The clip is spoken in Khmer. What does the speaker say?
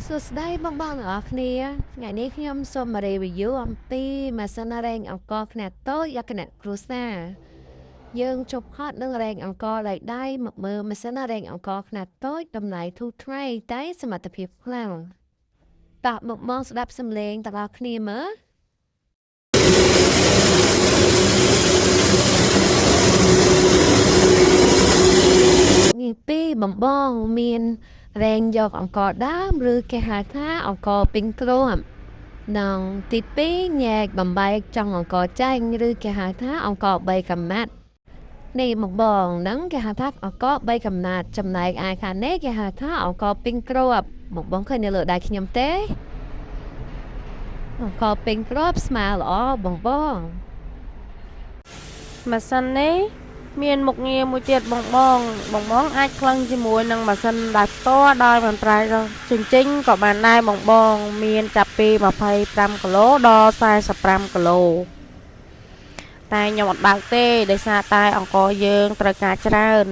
សួស្តីបងប្អូនទាំងអស់គ្នាថ្ងៃនេះខ្ញុំសូមមក review អំពីម៉ាស៊ីនរែងអង្ករខ្នាតតូចលក្ខណៈគ្រួសារយើងជប់ហត់នឹងរែងអង្ករដោយដៃមកមើលម៉ាស៊ីនរែងអង្ករខ្នាតតូចតម្លៃធូរថ្លៃតែសមត្ថភាពខ្លាំងតោះមកស្ដាប់សំឡេងទាំងអស់គ្នាមើលនេះពីបំបងមានរែងយកអង្ករដើមឬគេហៅថាអង្ករពេញគ្រាប់និងទី2ញែកបំបែកចង់អង្ករចាញ់ឬគេហៅថាអង្ករ3កំណាត់នេះមកបងហ្នឹងគេហៅថាអង្ករ3កំណាត់ចំណែកឯខាងនេះគេហៅថាអង្ករពេញគ្រាប់មកបងឃើញនៅលើដៃខ្ញុំទេអង្ករពេញគ្រាប់ស្មើល្អបងម៉ាស៊ីននេះមានមុខងារមួយទៀតបងអាចក្លឹងជាមួយនឹងម៉ាស៊ីនដែលផ្ទាល់ដោយមិនប្រើជញ្ជីងក៏បានដែរបងមានចាប់ពី25គីឡូដល់45គីឡូតែខ្ញុំអត់បើកទេដោយសារតែអង្ករយើងត្រូវការច្រើន